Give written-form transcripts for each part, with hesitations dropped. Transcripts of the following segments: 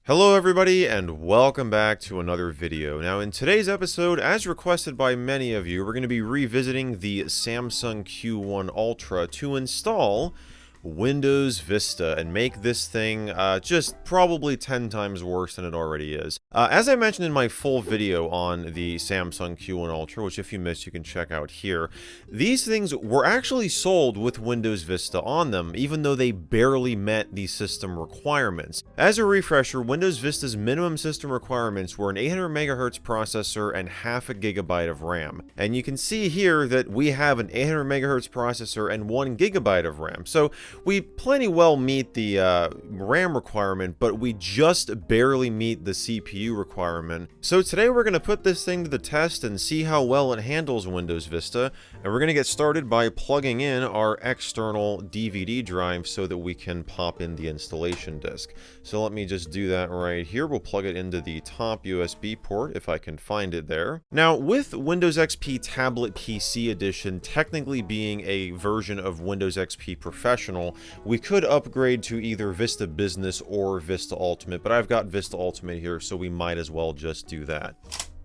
Hello everybody and welcome back to another video. Now in today's episode, as requested by many of you, we're going to be revisiting the Samsung Q1 Ultra to install Windows Vista and make this thing just probably 10 times worse than it already is. As I mentioned in my full video on the Samsung Q1 Ultra, which if you missed you can check out here, these things were actually sold with Windows Vista on them, even though they barely met the system requirements. As a refresher, Windows Vista's minimum system requirements were an 800 MHz processor and half a gigabyte of RAM. And you can see here that we have an 800 MHz processor and 1 GB of RAM. So we plenty well meet the RAM requirement, but we just barely meet the CPU requirement. So today we're going to put this thing to the test and see how well it handles Windows Vista, and we're going to get started by plugging in our external DVD drive so that we can pop in the installation disk. So let me just do that right here. We'll plug it into the top USB port if I can find it there. Now with Windows XP Tablet PC Edition technically being a version of Windows XP Professional, we could upgrade to either Vista Business or Vista Ultimate, but I've got Vista Ultimate here, so we might as well just do that.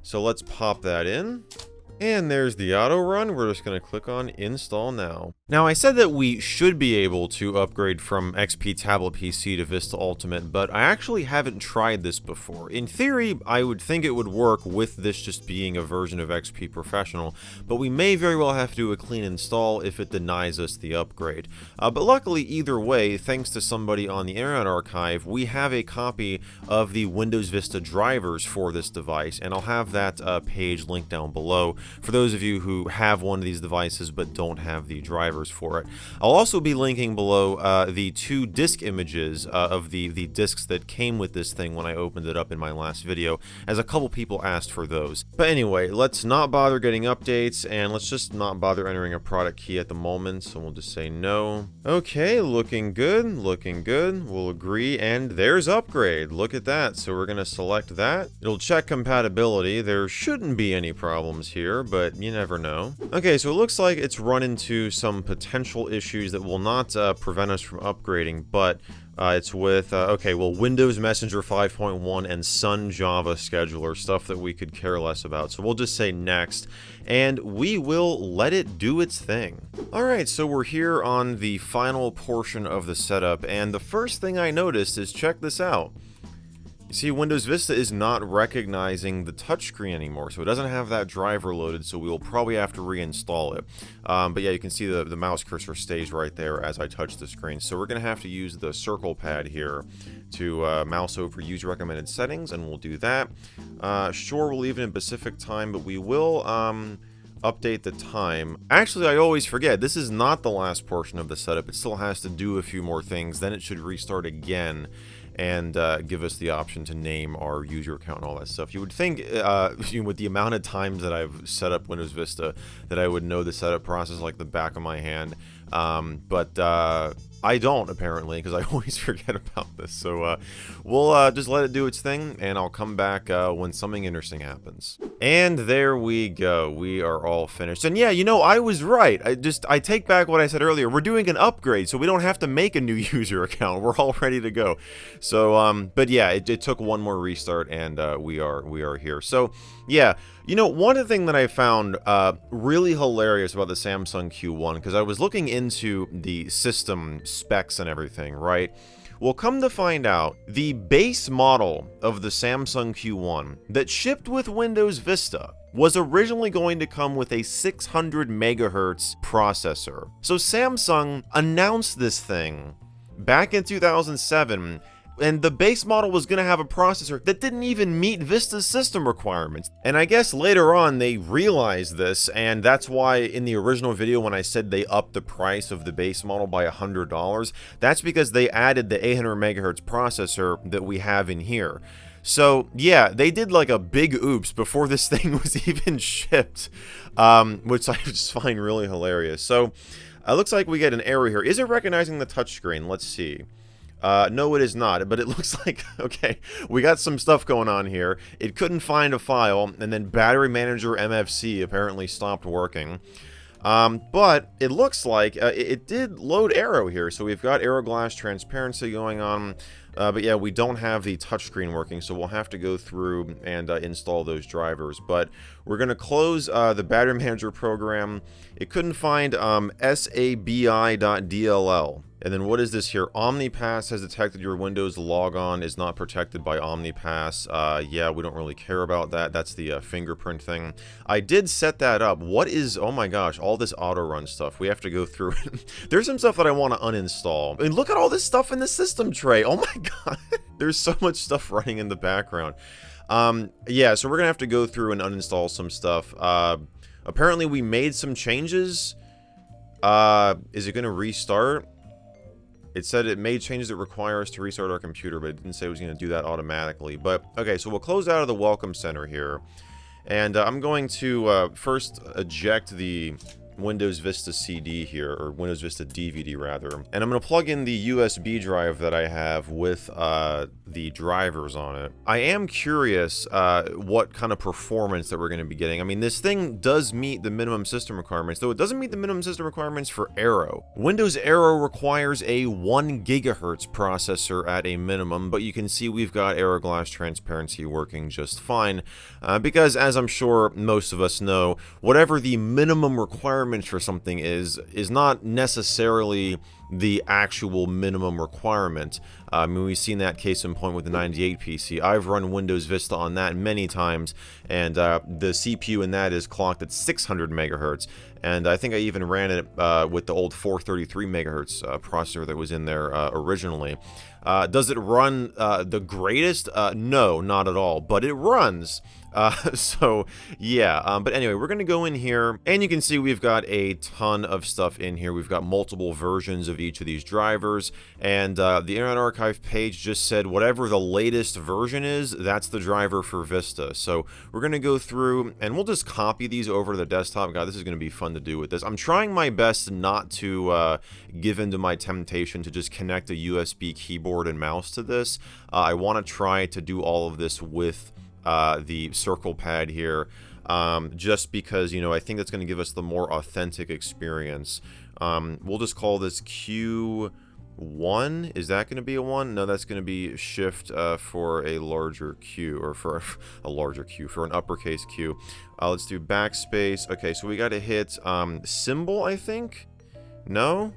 So let's pop that in. And there's the auto run. We're just going to click on install now. Now I said that we should be able to upgrade from XP Tablet PC to Vista Ultimate, but I actually haven't tried this before. In theory, I would think it would work with this just being a version of XP Professional, but we may very well have to do a clean install if it denies us the upgrade. But luckily, either way, thanks to somebody on the Internet Archive, we have a copy of the Windows Vista drivers for this device, and I'll have that page linked down below for those of you who have one of these devices but don't have the drivers for it. I'll also be linking below the 2 disk images of the disks that came with this thing when I opened it up in my last video, as a couple people asked for those. But anyway, let's not bother getting updates, and let's just not bother entering a product key at the moment, so we'll just say no. Okay, looking good, looking good. We'll agree, and there's upgrade. Look at that. So we're going to select that. It'll check compatibility. There shouldn't be any problems here, but you never know. Okay, so it looks like it's run into some potential issues that will not prevent us from upgrading, but it's with, okay, well, Windows Messenger 5.1 and Sun Java Scheduler, stuff that we could care less about. So we'll just say next, and we will let it do its thing. Alright, so we're here on the final portion of the setup, and the first thing I noticed is, check this out. You see, Windows Vista is not recognizing the touchscreen anymore, so it doesn't have that driver loaded, so we will probably have to reinstall it. But yeah, you can see the mouse cursor stays right there as I touch the screen, so we're going to have to use the circle pad here to mouse over use recommended settings, and we'll do that. Sure, we'll leave it in Pacific time, but we will update the time. Actually, I always forget, this is not the last portion of the setup. It still has to do a few more things, then it should restart again and give us the option to name our user account and all that stuff. You would think, with the amount of times that I've set up Windows Vista, that I would know the setup process like the back of my hand, but I don't, apparently, because I always forget about this. So we'll just let it do its thing, and I'll come back when something interesting happens. And there we go. We are all finished. And yeah, you know, I was right. I take back what I said earlier. We're doing an upgrade, so we don't have to make a new user account. We're all ready to go. So, but yeah, it took one more restart, and we are here. So, yeah. You know, one thing that I found really hilarious about the Samsung Q1, because I was looking into the system specs and everything, right? Well, come to find out, the base model of the Samsung Q1 that shipped with Windows Vista was originally going to come with a 600 MHz processor. So Samsung announced this thing back in 2007, and the base model was going to have a processor that didn't even meet Vista's system requirements. And I guess later on they realized this, and that's why in the original video when I said they upped the price of the base model by $100, that's because they added the 800 MHz processor that we have in here. So yeah, they did like a big oops before this thing was even shipped, which I just find really hilarious. So it looks like we get an error here. Is it recognizing the touchscreen? Let's see. No, it is not, but it looks like, okay, we got some stuff going on here. It couldn't find a file, and then Battery Manager MFC apparently stopped working. But it looks like it did load Aero here, so we've got Aero Glass transparency going on. But yeah, we don't have the touchscreen working, so we'll have to go through and install those drivers. But we're going to close the Battery Manager program. It couldn't find sabi.dll. And then what is this here? OmniPass has detected your Windows logon is not protected by OmniPass. Yeah, we don't really care about that. That's the fingerprint thing. I did set that up. What is, oh my gosh, all this auto run stuff. We have to go through it. There's some stuff that I want to uninstall. I mean, look at all this stuff in the system tray. Oh my god. There's so much stuff running in the background. Yeah, so we're going to have to go through and uninstall some stuff. Apparently we made some changes. Is it going to restart? It said it made changes that require us to restart our computer, but it didn't say it was going to do that automatically. But, okay, so we'll close out of the Welcome Center here. And I'm going to first eject the Windows Vista CD here, or Windows Vista DVD rather. And I'm going to plug in the USB drive that I have with the drivers on it. I am curious what kind of performance that we're going to be getting. I mean, this thing does meet the minimum system requirements, though it doesn't meet the minimum system requirements for Aero. Windows Aero requires a 1 gigahertz processor at a minimum, but you can see we've got Aero glass transparency working just fine, because as I'm sure most of us know, whatever the minimum requirement for something is not necessarily the actual minimum requirement. I mean, we've seen that case in point with the 98 PC. I've run Windows Vista on that many times, and the CPU in that is clocked at 600 megahertz. And I think I even ran it with the old 433 megahertz processor that was in there originally. Does it run the greatest? No, not at all, but it runs. So yeah, but anyway, we're gonna go in here, and you can see we've got a ton of stuff in here. We've got multiple versions of each of these drivers, and the Internet Archive page just said whatever the latest version is, that's the driver for Vista. So we're gonna go through, and we'll just copy these over to the desktop. God, this is gonna be fun to do with this. I'm trying my best not to give into my temptation to just connect a USB keyboard and mouse to this. I want to try to do all of this with the circle pad here, just because, you know, I think that's going to give us the more authentic experience. We'll just call this Q1. Is that going to be a 1? No, that's going to be shift for a larger Q, or for a larger Q, for an uppercase Q. Let's do backspace. Okay, so we got to hit symbol, I think? No?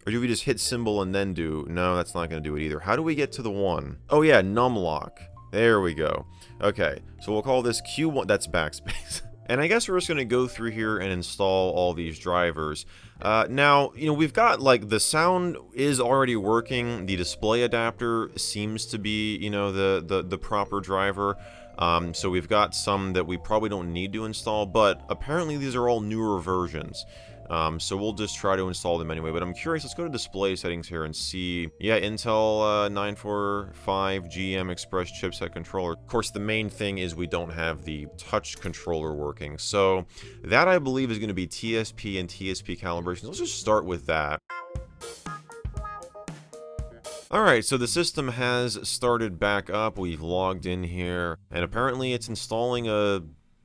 Or do we just hit symbol and then do... No, that's not going to do it either. How do we get to the 1? Oh yeah, numlock. There we go. Okay, so we'll call this Q1. That's backspace. And I guess we're just going to go through here and install all these drivers. Now, you know, we've got, like, the sound is already working. The display adapter seems to be, you know, the proper driver. So we've got some that we probably don't need to install, but apparently these are all newer versions. So we'll just try to install them anyway, but I'm curious. Let's go to display settings here and see. Yeah, Intel 945 GM Express chipset controller. Of course, the main thing is we don't have the touch controller working. So that, I believe, is going to be TSP and TSP calibration. Let's just start with that. Alright, so the system has started back up. We've logged in here, and apparently it's installing a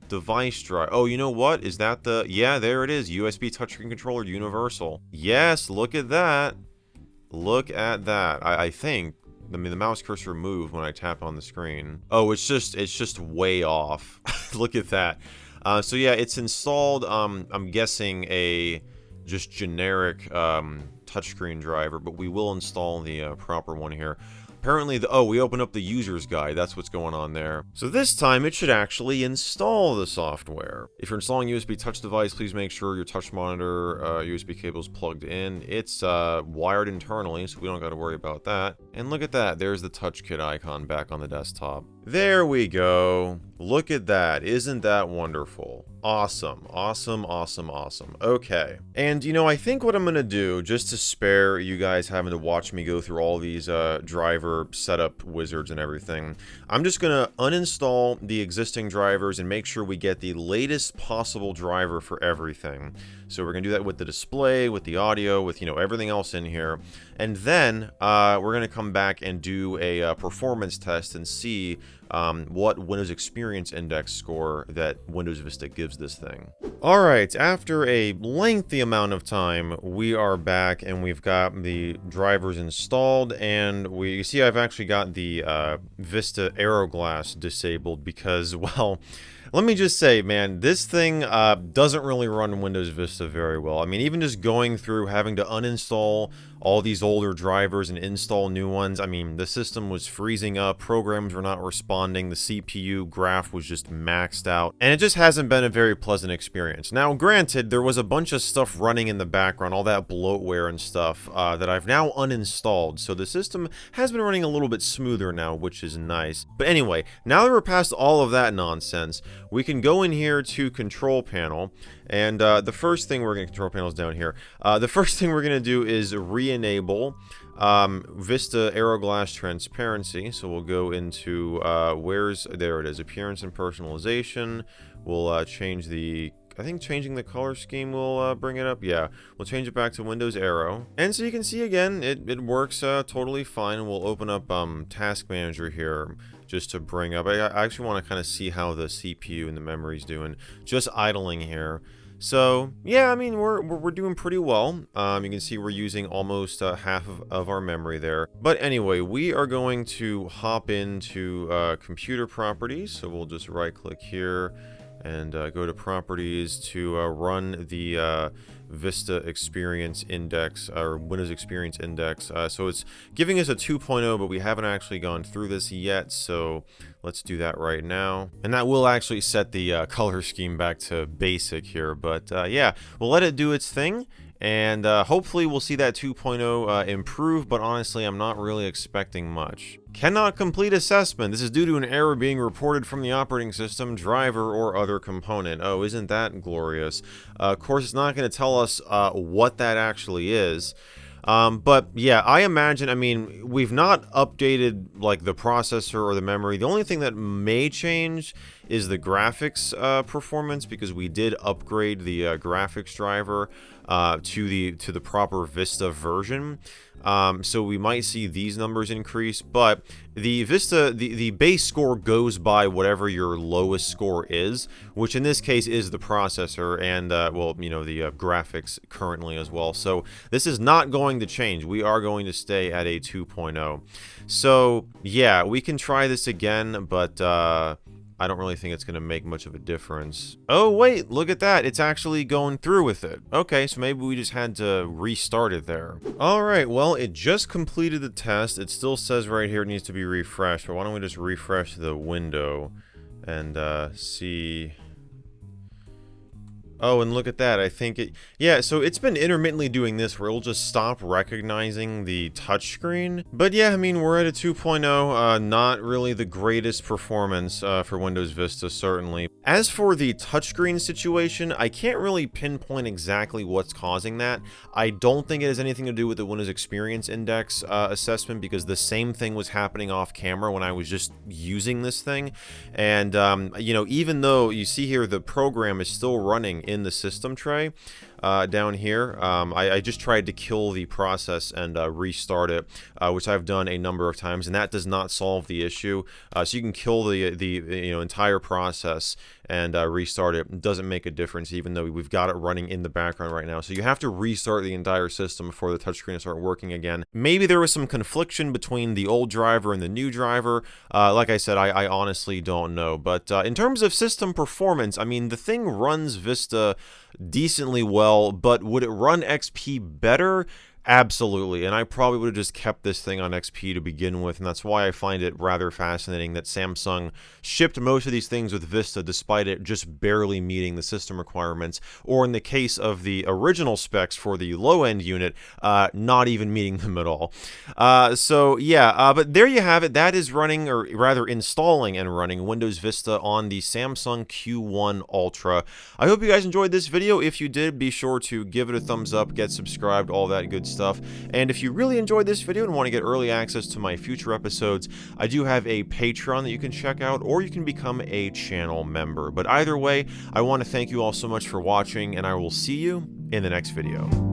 device drive. Oh, you know what? Is that the... Yeah, there it is. USB touchscreen controller universal. Yes, look at that. Look at that. I think... I mean, the mouse cursor moved when I tap on the screen. Oh, it's just way off. Look at that. So yeah, it's installed, I'm guessing a just generic touchscreen driver, but we will install the proper one here. Apparently, oh, we open up the user's guide. That's what's going on there. So this time, it should actually install the software. If you're installing a USB touch device, please make sure your touch monitor USB cable is plugged in. It's wired internally, so we don't got to worry about that. And look at that. There's the TouchKit icon back on the desktop. There we go. Look at that. Isn't that wonderful? Awesome. Awesome, awesome, awesome. Okay. And, you know, I think what I'm going to do, just to spare you guys having to watch me go through all these driver setup wizards and everything, I'm just going to uninstall the existing drivers and make sure we get the latest possible driver for everything. So we're going to do that with the display, with the audio, with, you know, everything else in here. And then we're going to come back and do a performance test and see what Windows Experience Index score that Windows Vista gives this thing. Alright, after a lengthy amount of time, we are back and we've got the drivers installed, and you see see I've actually got the Vista Aero Glass disabled because, well, let me just say, man, this thing doesn't really run Windows Vista very well. I mean, even just going through having to uninstall all these older drivers and install new ones, I mean, the system was freezing up, programs were not responding, the CPU graph was just maxed out, and it just hasn't been a very pleasant experience. Now, granted, there was a bunch of stuff running in the background, all that bloatware and stuff, that I've now uninstalled, so the system has been running a little bit smoother now, which is nice. But anyway, now that we're past all of that nonsense, we can go in here to Control Panel, and the first thing we're going to, Control Panel's down here, the first thing we're going to do is re-enable Vista Aero Glass Transparency. So we'll go into, there it is, Appearance and Personalization. We'll change the, I think changing the color scheme will bring it up. Yeah, we'll change it back to Windows Aero. And so you can see again, it works totally fine. We'll open up Task Manager here just to bring up. I actually want to kind of see how the CPU and the memory's doing. Just idling here. So yeah, I mean we're doing pretty well. You can see we're using almost half of our memory there. But anyway, we are going to hop into computer properties. So we'll just right click here and go to properties to run the Vista Experience Index, or Windows Experience Index. So it's giving us a 2.0, but we haven't actually gone through this yet, so let's do that right now. And that will actually set the color scheme back to basic here, but yeah, we'll let it do its thing. And hopefully we'll see that 2.0 improve, but honestly, I'm not really expecting much. Cannot complete assessment. This is due to an error being reported from the operating system, driver, or other component. Oh, isn't that glorious? Of course, it's not going to tell us what that actually is. But yeah, I imagine, I mean, we've not updated like the processor or the memory. The only thing that may change is the graphics performance, because we did upgrade the graphics driver to the proper Vista version. So we might see these numbers increase, but the Vista, the base score goes by whatever your lowest score is, which in this case is the processor and, well, you know, the graphics currently as well. So this is not going to change. We are going to stay at a 2.0. So yeah, we can try this again, but I don't really think it's going to make much of a difference. Oh, wait, look at that. It's actually going through with it. Okay, so maybe we just had to restart it there. All right, well, it just completed the test. It still says right here it needs to be refreshed, but why don't we just refresh the window and see... Oh, and look at that. I think it... Yeah, so it's been intermittently doing this where it'll just stop recognizing the touchscreen. But yeah, I mean, we're at a 2.0. Not really the greatest performance for Windows Vista, certainly. As for the touchscreen situation, I can't really pinpoint exactly what's causing that. I don't think it has anything to do with the Windows Experience Index assessment, because the same thing was happening off camera when I was just using this thing. And, you know, even though you see here the program is still running in the system tray down here, I just tried to kill the process and restart it, which I've done a number of times, and that does not solve the issue. So you can kill the you know, entire process and restart it. It doesn't make a difference, even though we've got it running in the background right now. So you have to restart the entire system before the touchscreen will start working again. Maybe there was some confliction between the old driver and the new driver. Like I said, I honestly don't know. But in terms of system performance, I mean, the thing runs Vista decently well, but would it run XP better? Absolutely, and I probably would have just kept this thing on XP to begin with, and that's why I find it rather fascinating that Samsung shipped most of these things with Vista despite it just barely meeting the system requirements, or in the case of the original specs for the low-end unit, not even meeting them at all. So yeah, but there you have it. That is running, or rather installing and running Windows Vista on the Samsung Q1 Ultra. I hope you guys enjoyed this video. If you did, be sure to give it a thumbs up, get subscribed, all that good stuff. And if you really enjoyed this video and want to get early access to my future episodes, I do have a Patreon that you can check out, or you can become a channel member. But either way, I want to thank you all so much for watching, and I will see you in the next video.